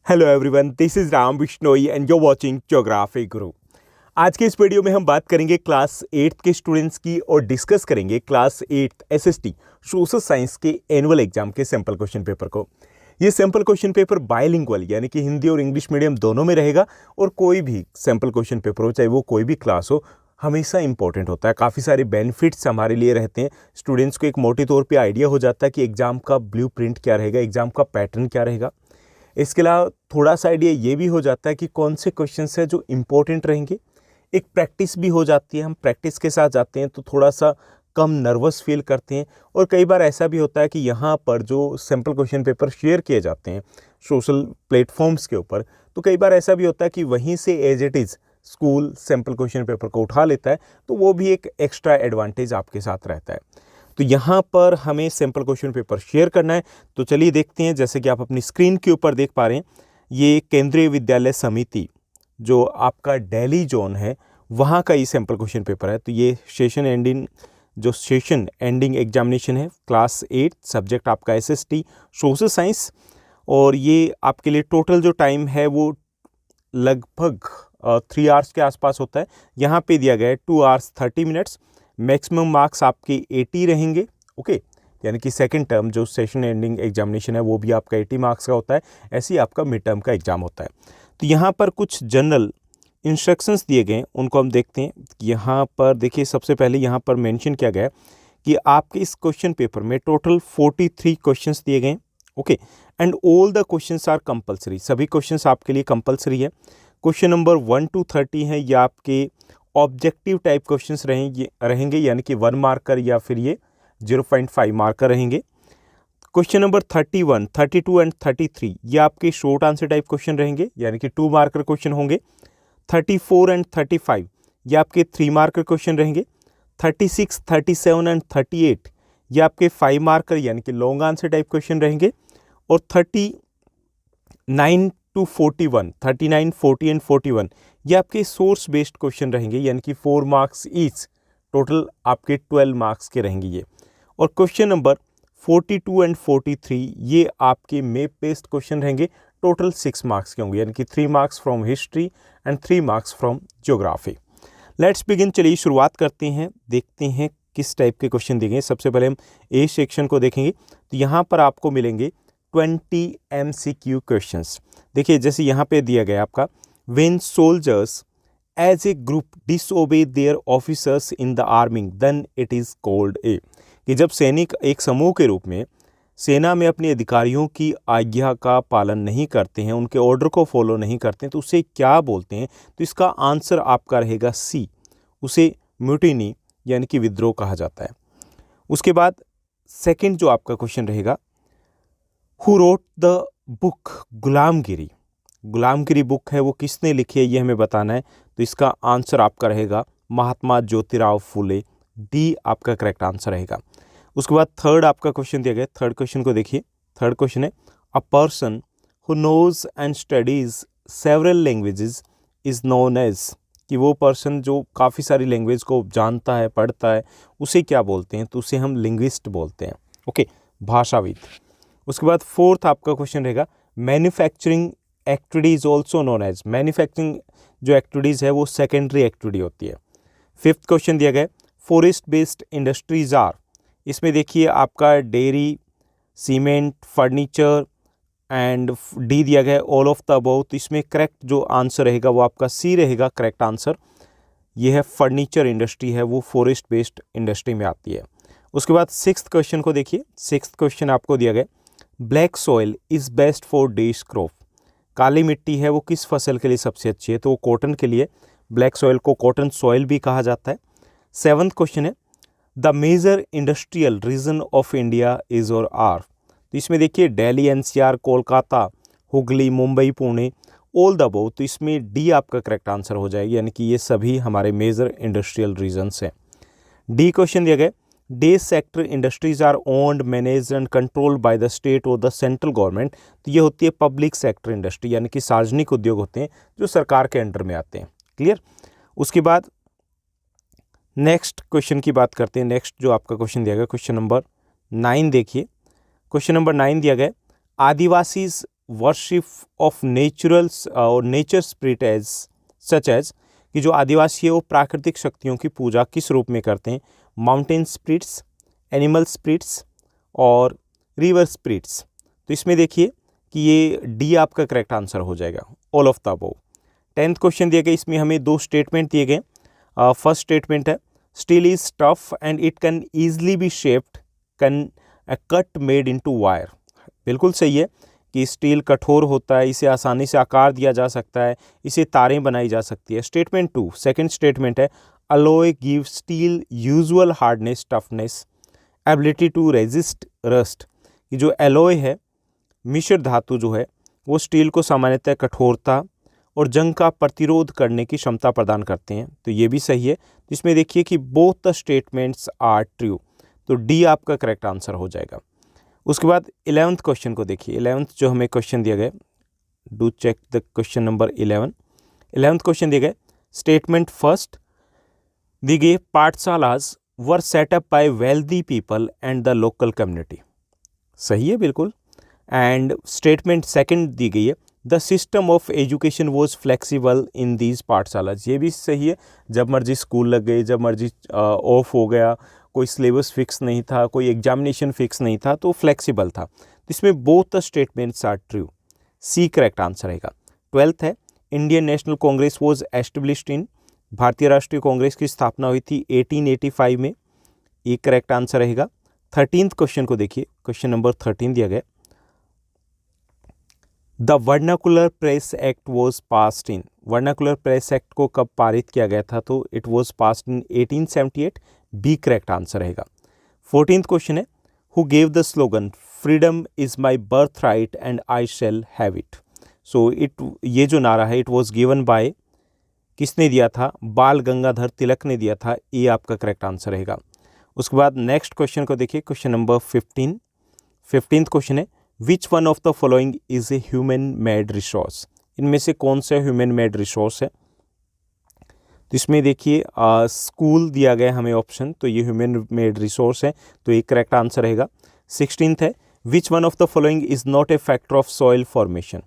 Hello everyone, this is Ram Bishnoi and you watching geography गुरु। आज के इस वीडियो में हम बात करेंगे क्लास 8 के स्टूडेंट्स की और डिस्कस करेंगे क्लास 8 एसएसटी सोशल साइंस के एनुअल एग्जाम के सैम्पल क्वेश्चन पेपर को। ये सैम्पल क्वेश्चन पेपर बायलिंगुअल यानी कि हिंदी और इंग्लिश मीडियम दोनों में रहेगा और कोई भी सैम्पल क्वेश्चन पेपर हो, चाहे वो कोई भी क्लास हो, हमेशा इंपॉर्टेंट होता है। काफ़ी सारे बेनिफिट्स हमारे लिए रहते हैं। स्टूडेंट्स को एक मोटे तौर पे आइडिया हो जाता है कि एग्जाम का ब्लूप्रिंट क्या रहेगा, एग्जाम का पैटर्न क्या रहेगा। इसके अलावा थोड़ा सा आइडिया ये भी हो जाता है कि कौन से क्वेश्चंस हैं जो इम्पोर्टेंट रहेंगे। एक प्रैक्टिस भी हो जाती है, हम प्रैक्टिस के साथ जाते हैं तो थोड़ा सा कम नर्वस फील करते हैं। और कई बार ऐसा भी होता है कि यहाँ पर जो सैम्पल क्वेश्चन पेपर शेयर किए जाते हैं सोशल प्लेटफॉर्म्स के ऊपर, तो कई बार ऐसा भी होता है कि वहीं से as it is school sample question paper को उठा लेता है, तो वो भी एक एक्स्ट्रा एडवांटेज आपके साथ रहता है। तो यहाँ पर हमें सैम्पल क्वेश्चन पेपर शेयर करना है। तो चलिए देखते हैं। जैसे कि आप अपनी स्क्रीन के ऊपर देख पा रहे हैं, ये केंद्रीय विद्यालय समिति जो आपका दिल्ली जोन है, वहाँ का ये सैम्पल क्वेश्चन पेपर है। तो ये सेशन एंडिंग एग्जामिनेशन है क्लास 8, सब्जेक्ट आपका एसएसटी सोशल साइंस। और ये आपके लिए टोटल जो टाइम है वो लगभग 3 आवर्स के आसपास होता है। यहाँ पे दिया गया है 2 आवर्स 30 मिनट्स। मैक्सिमम मार्क्स आपके 80 रहेंगे। ओके, यानी कि सेकंड टर्म जो सेशन एंडिंग एग्जामिनेशन है वो भी आपका 80 मार्क्स का होता है। ऐसे ही आपका मिड टर्म का एग्जाम होता है। तो यहाँ पर कुछ जनरल इंस्ट्रक्शंस दिए गए हैं, उनको हम देखते हैं। यहाँ पर देखिए, सबसे पहले यहाँ पर मेंशन किया गया है कि आपके इस क्वेश्चन पेपर में टोटल 43 क्वेश्चंस दिए गए हैं। Okay, and all the questions are compulsory. सभी क्वेश्चंस आपके लिए कंपलसरी है। क्वेश्चन नंबर 1 to 30 है, ये आपके ऑब्जेक्टिव टाइप क्वेश्चंस रहेंगे, यानी कि 1 मार्कर या फिर ये 0.5 मार्कर रहेंगे। क्वेश्चन नंबर 31, 32 एंड 33 ये आपके शॉर्ट आंसर टाइप क्वेश्चन रहेंगे, यानी कि 2 मार्कर क्वेश्चन होंगे। 34 एंड 35 ये आपके 3 मार्कर क्वेश्चन रहेंगे। 36, 37 एंड 38 ये आपके 5 मार्कर यानी कि लॉन्ग आंसर टाइप क्वेश्चन रहेंगे। और 39 to 41, 39, 40 एंड 41 ये आपके सोर्स बेस्ड क्वेश्चन रहेंगे, यानी कि 4 मार्क्स ईच, टोटल आपके 12 मार्क्स के रहेंगे ये। और क्वेश्चन नंबर 42 एंड 43 ये आपके मैप बेस्ड क्वेश्चन रहेंगे, टोटल 6 मार्क्स के होंगे, यानी कि 3 marks from history and 3 marks from geography. Let's begin. चलिए शुरुआत करते हैं, देखते हैं किस टाइप के क्वेश्चन दिए गए। सबसे पहले हम ए सेक्शन को देखेंगे। तो यहाँ पर आपको मिलेंगे 20 MCQ क्वेश्चंस। देखिए, जैसे यहाँ पे दिया गया आपका, when soldiers as a group disobey their officers in the army then it is called a. कि जब सैनिक एक समूह के रूप में सेना में अपने अधिकारियों की आज्ञा का पालन नहीं करते हैं, उनके ऑर्डर को फॉलो नहीं करते हैं, तो उसे क्या बोलते हैं? तो इसका आंसर आपका रहेगा सी, उसे म्यूटिनी यानी कि विद्रोह कहा जाता है। उसके बाद सेकंड जो आपका क्वेश्चन रहेगा, who wrote the book Gulamgiri. Gulamgiri book है वो किसने लिखी है, ये हमें बताना है। तो इसका आंसर आपका रहेगा महात्मा ज्योतिराव फुले, डी आपका करेक्ट आंसर रहेगा। उसके बाद थर्ड आपका क्वेश्चन दिया गया। थर्ड क्वेश्चन को देखिए। थर्ड क्वेश्चन है, a person who knows and studies several languages is known as. कि वो पर्सन जो काफ़ी सारी लैंग्वेज को जानता है, पढ़ता है, उसे क्या बोलते हैं? तो उसे हम लिंग्विस्ट बोलते हैं। ओके, भाषाविद। उसके बाद फोर्थ आपका क्वेश्चन रहेगा, manufacturing activities also known as. Manufacturing जो एक्टिविटीज़ है वो सेकेंडरी एक्टिविटी होती है। फिफ्थ क्वेश्चन दिया गया, फॉरेस्ट बेस्ड इंडस्ट्रीज आर। इसमें देखिए आपका dairy, cement, furniture and D दिया गया है ऑल ऑफ द अबव। तो इसमें करेक्ट जो आंसर रहेगा वो आपका सी रहेगा, करेक्ट आंसर। ये है फर्नीचर इंडस्ट्री है, वो फॉरेस्ट बेस्ड इंडस्ट्री में आती है। उसके बाद सिक्स्थ क्वेश्चन को देखिए। सिक्स्थ क्वेश्चन आपको दिया गया, black soil is best for dash crop. काली मिट्टी है वो किस फसल के लिए सबसे अच्छी है? तो वो कॉटन के लिए। ब्लैक सॉइल को कॉटन सॉइल भी कहा जाता है। सेवंथ क्वेश्चन है, the major industrial region of India is or are. तो इसमें देखिए Delhi, NCR, Kolkata, Hooghly, Mumbai, Pune, all the above. तो इसमें डी आपका करेक्ट आंसर हो जाएगा, यानी कि ये सभी हमारे मेजर इंडस्ट्रियल रीजन्स हैं। डी क्वेश्चन दिया गया, the sector industries are owned, managed and controlled by the state or the central government. तो ये होती है पब्लिक सेक्टर इंडस्ट्री, यानी कि सार्वजनिक उद्योग होते हैं जो सरकार के अंडर में आते हैं। क्लियर। उसके बाद नेक्स्ट क्वेश्चन की बात करते हैं। नेक्स्ट जो आपका क्वेश्चन दिया गया, क्वेश्चन नंबर 9 देखिए। क्वेश्चन नंबर 9 दिया गया, Adivasis worship of naturals or nature spirit as such as, कि जो आदिवासी है वो प्राकृतिक शक्तियों की पूजा किस रूप में करते हैं? माउंटेन स्पिरिट्स, एनिमल स्पिरिट्स और रिवर स्पिरिट्स। तो इसमें देखिए कि ये डी आपका करेक्ट आंसर हो जाएगा, all of the above. 10th question दिया गया, इसमें हमें 2 स्टेटमेंट दिए गए। फर्स्ट स्टेटमेंट है steel is tough and it can easily B shaped, can cut made into wire. बिल्कुल सही है कि स्टील कठोर होता है, इसे आसानी से आकार दिया जा सकता है, इसे तारें बनाई जा सकती है। स्टेटमेंट 2, सेकंड स्टेटमेंट है alloy give steel usual hardness, toughness, ability to resist rust. कि जो एलॉय है, मिश्र धातु जो है, वो स्टील को सामान्यतः कठोरता और जंग का प्रतिरोध करने की क्षमता प्रदान करते हैं। तो ये भी सही है। इसमें देखिए कि both the statements are true, तो डी आपका करेक्ट आंसर हो जाएगा। उसके बाद 11th क्वेश्चन को देखिए। 11th जो हमें क्वेश्चन दिया गया, do check the question number 11। 11th question दिया गया, स्टेटमेंट फर्स्ट दी गई pathshalas were set up by wealthy people and the local community. सही है बिल्कुल। एंड स्टेटमेंट सेकंड दी गई है the system of education was flexible in these pathshalas. ये भी सही है, जब मर्जी स्कूल लग गए, जब मर्जी ऑफ हो गया, कोई सिलेबस फिक्स नहीं था, कोई एग्जामिनेशन फिक्स नहीं था, तो फ्लेक्सिबल था। तो इसमें both the statements are true, C correct answer रहेगा। 12th है Indian National Congress was established in, भारतीय राष्ट्रीय कांग्रेस की स्थापना हुई थी 1885 में, ये करेक्ट आंसर रहेगा। 13th क्वेश्चन को देखिए, क्वेश्चन नंबर 13 दिया गया, the vernacular press act was passed in. Vernacular press act को कब पारित किया गया था? तो it was passed in 1878, B correct answer रहेगा। 14th क्वेश्चन है who gave the slogan freedom is my birthright and I shall have it. So ये जो नारा है, इट वॉज गिवन बाय, किसने दिया था? बाल गंगाधर तिलक ने दिया था, ये आपका करेक्ट आंसर रहेगा। उसके बाद नेक्स्ट क्वेश्चन को देखिए, क्वेश्चन नंबर 15th क्वेश्चन है which one of the following is a human made resource. इनमें से कौन सा ह्यूमन मेड रिसोर्स है? तो इसमें देखिए स्कूल दिया गया हमें ऑप्शन, तो ये ह्यूमन मेड रिसोर्स है, तो ये करेक्ट आंसर रहेगा। 16th है which one of the following is not a factor of soil formation.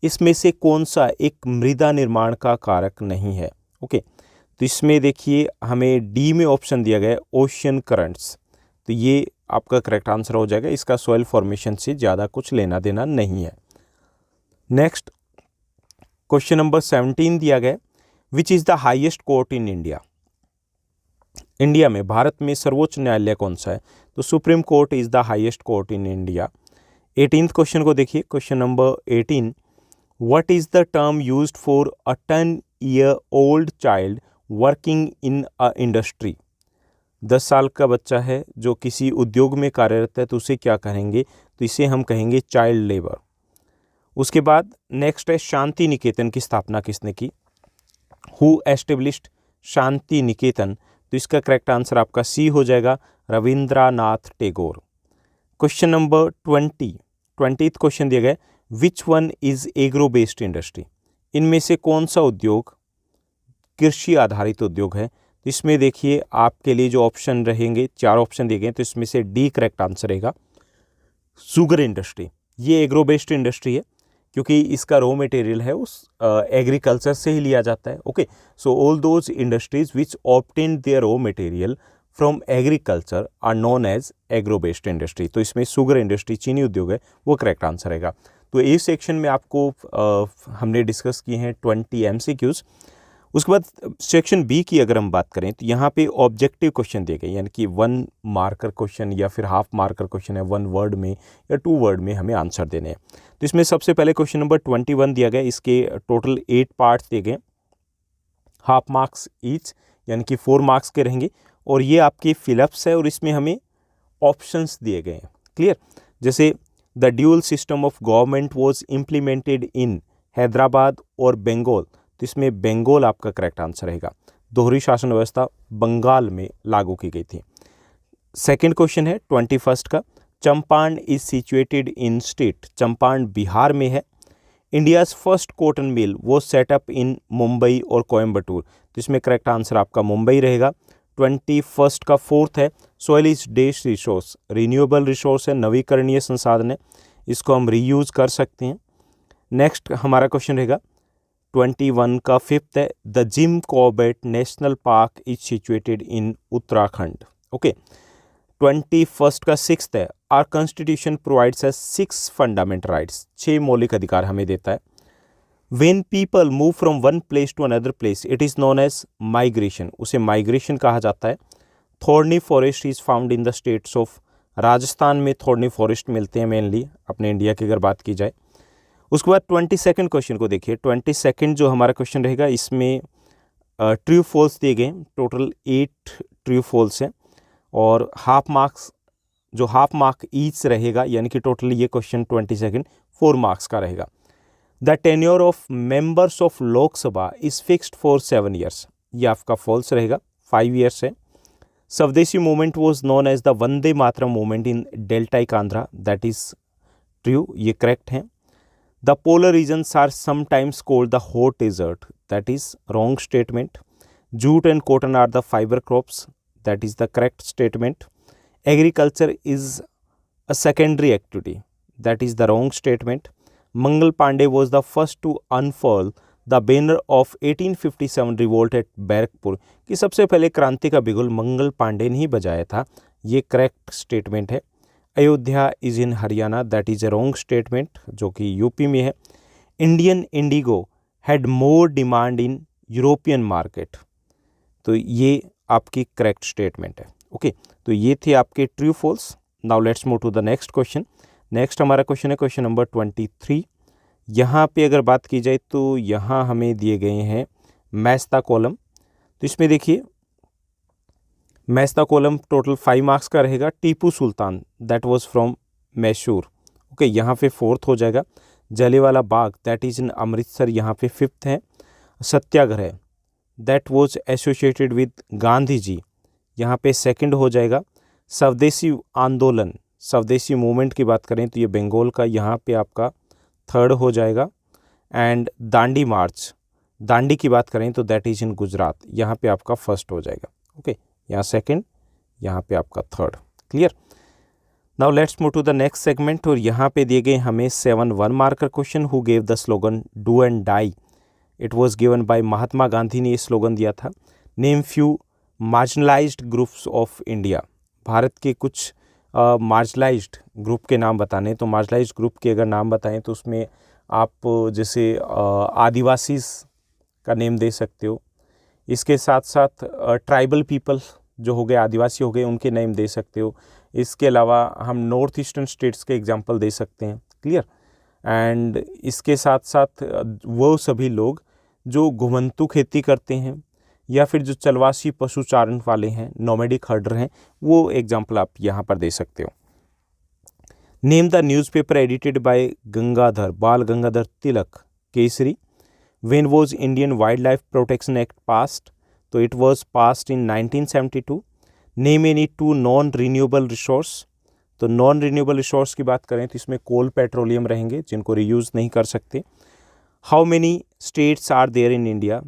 इसमें से कौन सा एक मृदा निर्माण का कारक नहीं है? ओके, तो इसमें देखिए हमें डी में ऑप्शन दिया गया है ओशियन करंट्स, तो ये आपका करेक्ट आंसर हो जाएगा। इसका सॉइल फॉर्मेशन से ज़्यादा कुछ लेना देना नहीं है। नेक्स्ट क्वेश्चन नंबर 17 दिया गया which is the highest court in India. India में, भारत में सर्वोच्च न्यायालय कौन सा है? तो supreme court is the highest court in India. 18th question को देखिए, question number 18 what is the term used for a 10-year-old child working in a industry. 10 साल का बच्चा है जो किसी उद्योग में कार्यरत है, तो उसे क्या कहेंगे? तो इसे हम कहेंगे चाइल्ड लेबर। उसके बाद नेक्स्ट है शांति निकेतन की स्थापना किसने की? हु एस्टेब्लिश्ड शांति निकेतन, तो इसका करेक्ट आंसर आपका सी हो जाएगा, Rabindranath Tagore. Question number 20th question दिया गया which one is agro based industry. इनमें से कौन सा उद्योग कृषि आधारित उद्योग है? तो इसमें देखिए आपके लिए जो ऑप्शन रहेंगे, 4 ऑप्शन दिए गए, तो इसमें से डी करेक्ट आंसर रहेगा, शुगर इंडस्ट्री। ये एग्रो बेस्ड इंडस्ट्री है क्योंकि इसका रॉ मटेरियल है उस एग्रीकल्चर से ही लिया जाता है। Okay, so all those industries which obtain their raw material from agriculture are known as agro based industry. तो इसमें शुगर इंडस्ट्री, चीनी उद्योग है, वो करेक्ट आंसर रहेगा। तो इस सेक्शन में आपको हमने डिस्कस किए हैं 20 MCQs। उसके बाद सेक्शन बी की अगर हम बात करें तो यहाँ पे ऑब्जेक्टिव क्वेश्चन दिए गए, यानी कि 1 मार्कर क्वेश्चन या फिर हाफ मार्कर क्वेश्चन है, 1 वर्ड में या 2 वर्ड में हमें आंसर देने हैं। तो इसमें सबसे पहले क्वेश्चन नंबर 21 दिया गया, इसके टोटल 8 पार्ट्स दिए गए, हाफ मार्क्स ईच, यानी कि 4 मार्क्स के रहेंगे, और ये आपके फिलअप्स है और इसमें हमें ऑप्शंस दिए गए हैं। क्लियर? जैसे the dual system of government was implemented in Hyderabad और बंगाल, तो इसमें बंगाल आपका करेक्ट आंसर रहेगा। दोहरी शासन व्यवस्था बंगाल में लागू की गई थी। सेकंड क्वेश्चन है 21st का, Champaran is situated in state, Champaran Bihar में है। इंडियाज़ फर्स्ट कॉटन मिल वो सेटअप इन मुंबई और कोयम्बटूर, तो इसमें करेक्ट आंसर आपका मुंबई रहेगा। 21st का 4th है, soil is resource, renewable resource है, नवीकरणीय संसाधन है, इसको हम रीयूज़ कर सकते हैं। नेक्स्ट हमारा क्वेश्चन रहेगा 21 का फिफ्थ है, the Jim Corbett National Park is situated in Uttarakhand. Okay, 21 का सिक्स्थ है, our constitution provides us 6 fundamental rights, 6 मौलिक अधिकार हमें देता है। When people move from one place to another place, it is known as migration, उसे migration कहा जाता है। Thorny forest is found in the states of, Rajasthan में थॉर्नी फॉरेस्ट मिलते हैं मेनली अपने इंडिया की अगर बात की जाए। उसके बाद 22nd क्वेश्चन को देखिए। 22nd जो हमारा क्वेश्चन रहेगा इसमें ट्रू फॉल्स दिए गए, टोटल 8 ट्रू फॉल्स हैं और हाफ मार्क ईच रहेगा, यानी कि टोटल ये क्वेश्चन 22 4 मार्क्स का रहेगा। The tenure of members of Lok Sabha is fixed for 7 years, ये आपका फॉल्स रहेगा, 5 ईयर्स है। Swadeshi movement was known as the Vande Mataram movement in deltaic Andhra, that is true, ये करेक्ट है। The polar regions are sometimes called the hot desert, that is wrong statement. Jute and cotton are the fibre crops, that is the correct statement. Agriculture is a secondary activity, that is the wrong statement. Mangal Pandey was the first to unfurl the banner of 1857 revolt at Barrackpore, कि सबसे पहले क्रांति का बिगुल मंगल पांडे ने ही बजाया था, ये करेक्ट स्टेटमेंट है। Ayodhya is in Haryana, that is a wrong statement, जो कि यूपी में है। Indian Indigo had more demand in European market, तो ये आपकी करेक्ट स्टेटमेंट है। ओके, तो ये थे आपके true false. Now let's move to the next question. Next हमारा क्वेश्चन है क्वेश्चन नंबर 23। यहाँ पे अगर बात की जाए तो यहाँ हमें दिए गए हैं मैस्ता कॉलम, तो इसमें देखिए मैस्ता कॉलम टोटल 5 मार्क्स का रहेगा। Tipu Sultan that was from Mysore, okay, यहाँ पे 4th हो जाएगा। Jallianwala Bagh that is in Amritsar, यहाँ पे 5th है। Satyagraha that was associated with Gandhi ji, यहाँ पे 2nd हो जाएगा। स्वदेशी आंदोलन, स्वदेशी मूवमेंट की बात करें तो ये बंगाल का, यहाँ पे आपका 3rd हो जाएगा। एंड दांडी मार्च, दांडी की बात करें तो दैट इज इन गुजरात, यहाँ पे आपका 1st हो जाएगा। ओके, यहाँ 2nd, यहाँ पे आपका 3rd। Clear. Now let's move to the next segment, और यहाँ पे दिए गए हमें 7 1 marker question. Who gave the slogan do and die, it was given by Mahatma Gandhi ने ये स्लोगन दिया था। Name few marginalised groups of India, Bharat के कुछ मार्जिनलाइज्ड ग्रुप के नाम बताने, तो मार्जिनलाइज्ड ग्रुप के अगर नाम बताएं तो उसमें आप जैसे आदिवासी का नेम दे सकते हो। इसके साथ साथ ट्राइबल पीपल जो हो गए, आदिवासी हो गए, उनके नेम दे सकते हो। इसके अलावा हम नॉर्थ ईस्टर्न स्टेट्स के एग्जांपल दे सकते हैं। क्लियर। एंड इसके साथ साथ वो सभी लोग जो घुमंतू खेती करते हैं या फिर जो चलवासी पशुचारण वाले हैं, नोमैडिक हर्डर हैं, वो एग्जाम्पल आप यहाँ पर दे सकते हो। Name the newspaper edited by Gangadhar, Bal Gangadhar Tilak Kesari. When was Indian wildlife protection act passed, तो it was passed in 1972। Name any 2 non renewable resource, तो नॉन रिन्यूएबल रिसोर्स की बात करें तो इसमें कोल पेट्रोलियम रहेंगे जिनको रीयूज़ नहीं कर सकते। How many states are there in India,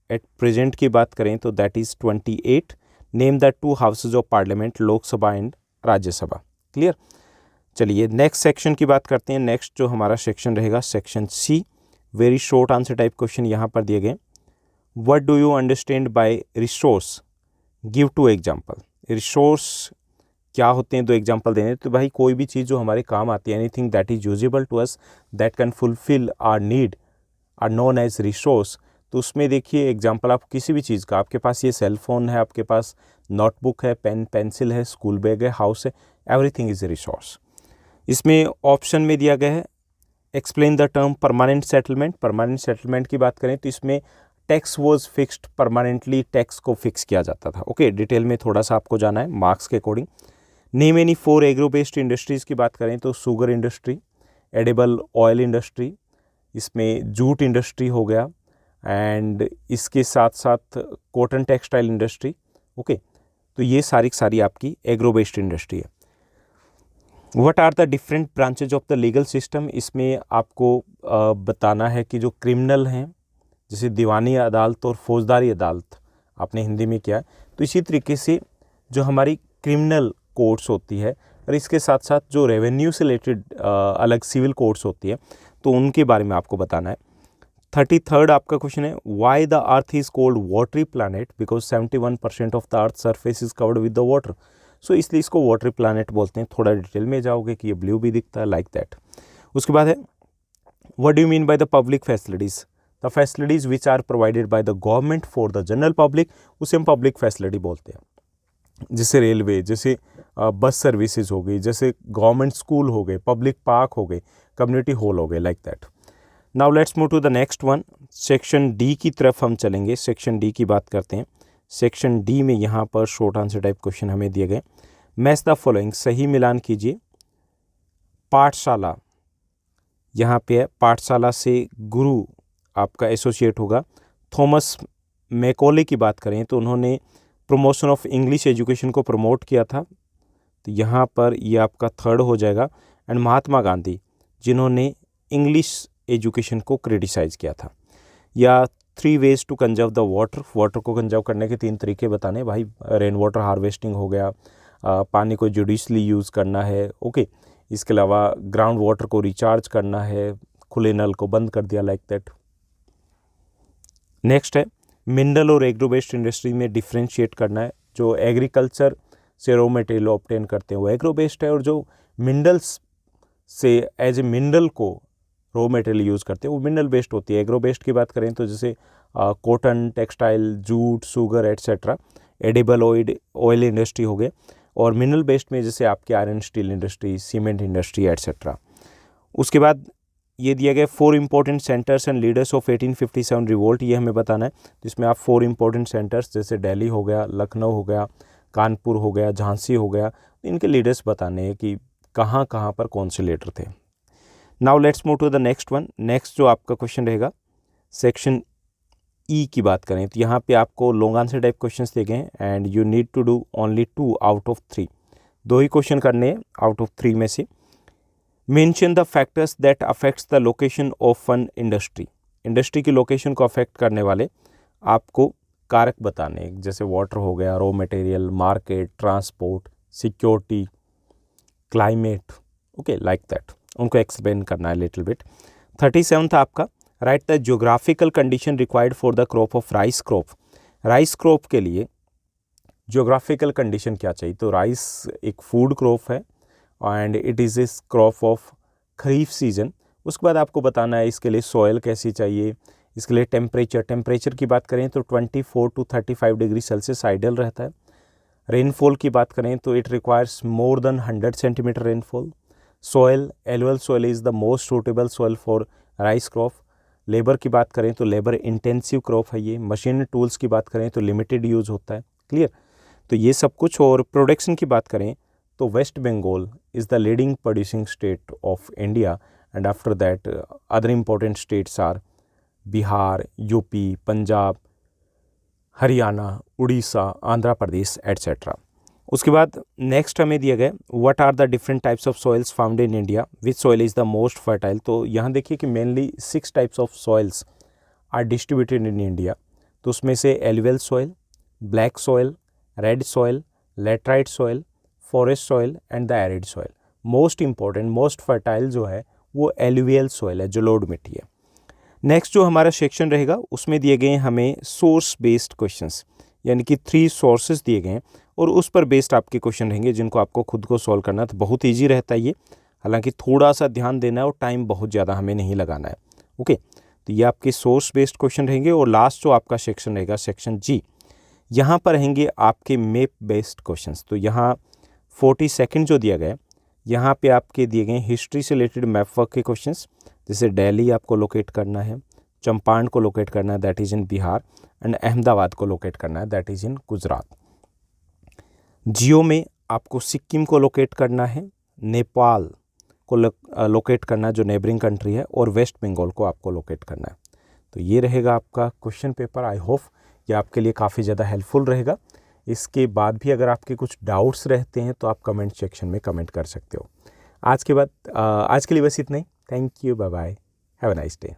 at present की बात करें तो that is 28। Name the 2 houses of parliament, Lok Sabha and Rajya Sabha. Clear. चलिए नेक्स्ट सेक्शन की बात करते हैं। नेक्स्ट जो हमारा सेक्शन रहेगा section C, very short answer type question यहाँ पर दिए गए। What do you understand by resource, give 2 example. Resource क्या होते हैं, 2 एग्जाम्पल देने। तो भाई कोई भी चीज़ जो हमारे काम आती है, anything that is usable to us, that can fulfil our need, are known as resource. तो उसमें देखिए एग्जाम्पल आप किसी भी चीज़ का, आपके पास ये सेल फोन है, आपके पास नोटबुक है, पेन पेंसिल है, स्कूल बैग है, हाउस है, एवरीथिंग इज ए रिसोर्स। इसमें ऑप्शन में दिया गया है explain the term permanent settlement. Permanent settlement की बात करें तो इसमें tax was fixed, permanently tax को फिक्स किया जाता था। ओके, डिटेल में थोड़ा सा आपको जाना है मार्क्स के according. Name any 4 agro based industries की बात करें तो sugar industry, edible oil industry, इसमें जूट इंडस्ट्री हो गया, एंड इसके साथ साथ कॉटन टेक्सटाइल इंडस्ट्री। ओके, तो ये सारी सारी आपकी एग्रो बेस्ड इंडस्ट्री है। What are the different branches of the legal system, इसमें आपको बताना है कि जो क्रिमिनल हैं, जैसे दीवानी अदालत और फौजदारी अदालत आपने हिंदी में किया है, तो इसी तरीके से जो हमारी क्रिमिनल कोर्ट्स होती है और इसके साथ साथ जो रेवेन्यू से रिलेटेड अलग सिविल कोर्ट्स होती है, तो उनके बारे में आपको बताना है। 33rd आपका क्वेश्चन है, why the earth is called watery planet because 71% of the earth surface is covered with the water. So इसलिए इसको वाटरी प्लानट बोलते हैं। थोड़ा डिटेल में जाओगे कि ये ब्लू भी दिखता है लाइक दैट। उसके बाद है, what do you mean by the public facilities? The facilities which are provided by the government for the general public, उसे हम पब्लिक फैसिलिटी बोलते हैं। जैसे रेलवे, जैसे बस सर्विसेज हो गई, जैसे गवर्नमेंट स्कूल हो गए, पब्लिक पार्क हो गए, कम्युनिटी हॉल हो गए, like that. Now let's move to the next one. Section D की तरफ हम चलेंगे। सेक्शन डी की बात करते हैं। सेक्शन डी में यहाँ पर शॉर्ट आंसर टाइप क्वेश्चन हमें दिए गए। मैच द फॉलोइंग, सही मिलान कीजिए। पाठशाला, यहाँ पे है पाठशाला से गुरु आपका एसोसिएट होगा। थॉमस मैकॉले की बात करें तो उन्होंने प्रमोशन ऑफ इंग्लिश एजुकेशन को प्रमोट किया था, तो यहाँ पर ये आपका 3rd हो जाएगा। एंड महात्मा गांधी, जिन्होंने इंग्लिश एजुकेशन को क्रिटिसाइज़ किया था। या 3 ways to conserve the water, water को कंजर्व करने के 3 तरीके बताने भाई। रेन वाटर हार्वेस्टिंग हो गया, पानी को जुडिशली यूज़ करना है, ओके। इसके अलावा ग्राउंड वाटर को रिचार्ज करना है, खुले नल को बंद कर दिया, लाइक दैट। नेक्स्ट है, मिनरल और एग्रो बेस्ड इंडस्ट्री में डिफ्रेंशिएट करना है। जो एग्रीकल्चर से रॉ मटेरियल ऑब्टेन करते हैं वो एग्रो बेस्ड है, और जो मिनरल्स से एज ए मिनरल को रॉ मटेरियल यूज़ करते हैं वो मिनरल बेस्ड होती है। एग्रो बेस्ड की बात करें तो जैसे cotton, textile, jute, sugar etcetera, edible oil industry हो गए। और मिनरल बेस्ड में जैसे आपके iron steel industry, cement industry etcetera. उसके बाद ये दिया गया 4 important centres and leaders of 1857 revolt, ये हमें बताना है। जिसमें आप 4 इंपॉर्टेंट सेंटर्स जैसे दिल्ली हो गया, लखनऊ हो गया, कानपुर हो गया, झांसी हो गया, इनके लीडर्स बताने हैं कि कहाँ कहाँ पर कौन से लीडर थे। Now let's move to the next one. Next जो आपका क्वेश्चन रहेगा, सेक्शन ई की बात करें तो यहाँ पे आपको लॉन्ग आंसर टाइप क्वेश्चंस दिए गए हैं and you need to do only 2 out of 3। 2 ही क्वेश्चन करने हैं आउट ऑफ 3 में से। Mention the factors that affects the location of an industry. Industry की लोकेशन को अफेक्ट करने वाले आपको कारक बताने हैं, जैसे वाटर हो गया, raw material, market, transport, security, climate, okay, like that. उनको एक्सप्लेन करना है लिटिल बिट। 37 था आपका, right the geographical condition required for the crop of rice crop. Rice crop के लिए ज्योग्राफिकल कंडीशन क्या चाहिए? तो राइस एक फूड क्रॉप है एंड इट इज़ इस क्रॉप ऑफ खरीफ सीजन। उसके बाद आपको बताना है इसके लिए सॉयल कैसी चाहिए, इसके लिए टेम्परेचर की बात करें तो 24 to 35 डिग्री सेल्सियस आइडियल रहता है। रेनफॉल की बात करें तो it requires more than 100 centimetre rainfall. Soil, alluvial soil is the most suitable soil for rice crop. Labour की बात करें तो लेबर इंटेंसिव क्रॉप है ये। मशीन टूल्स की बात करें तो लिमिटेड यूज़ होता है, क्लियर। तो ये सब कुछ। और प्रोडक्शन की बात करें तो West Bengal is the leading producing state of India and after that other important states are Bihar, UP, Punjab, Haryana, Orissa, Andhra Pradesh etcetera. उसके बाद नेक्स्ट हमें दिया गया what are the different types of soils found in India, which soil is the most fertile. तो यहाँ देखिए कि mainly 6 types of soils are distributed in India. तो उसमें से alluvial soil, black soil, red soil, laterite soil, forest soil and the arid soil. Most important, most fertile जो है वो एलुवियल सॉइल है, जो लोड मिट्टी है। नेक्स्ट जो हमारा सेक्शन रहेगा उसमें दिए गए हमें सोर्स बेस्ड क्वेश्चंस, यानी कि 3 सोर्सेज दिए गए हैं और उस पर बेस्ड आपके क्वेश्चन रहेंगे जिनको आपको खुद को सॉल्व करना है। तो बहुत ईजी रहता है ये, हालांकि थोड़ा सा ध्यान देना है और टाइम बहुत ज़्यादा हमें नहीं लगाना है, ओके। तो ये आपके सोर्स बेस्ड क्वेश्चन रहेंगे। और लास्ट जो आपका सेक्शन रहेगा, सेक्शन जी, यहाँ पर रहेंगे आपके मैप बेस्ड क्वेश्चंस। तो यहाँ 42nd जो दिया गया, यहाँ पे आपके दिए गए हिस्ट्री से रिलेटेड मैप वर्क के क्वेश्चंस, जैसे दिल्ली आपको लोकेट करना है, चंपारण को लोकेट करना है, that is in Bihar, and Ahmedabad को लोकेट करना है, दैट इज़ इन गुजरात। जियो में आपको सिक्किम को लोकेट करना है, नेपाल को लोकेट करना है जो नेबरिंग कंट्री है, और वेस्ट बंगाल को आपको लोकेट करना है। तो ये रहेगा आपका क्वेश्चन पेपर। आई होप ये आपके लिए काफ़ी ज़्यादा हेल्पफुल रहेगा। इसके बाद भी अगर आपके कुछ डाउट्स रहते हैं तो आप कमेंट सेक्शन में कमेंट कर सकते हो। आज के लिए बस इतना ही। Thank you, bye bye, have a nice day.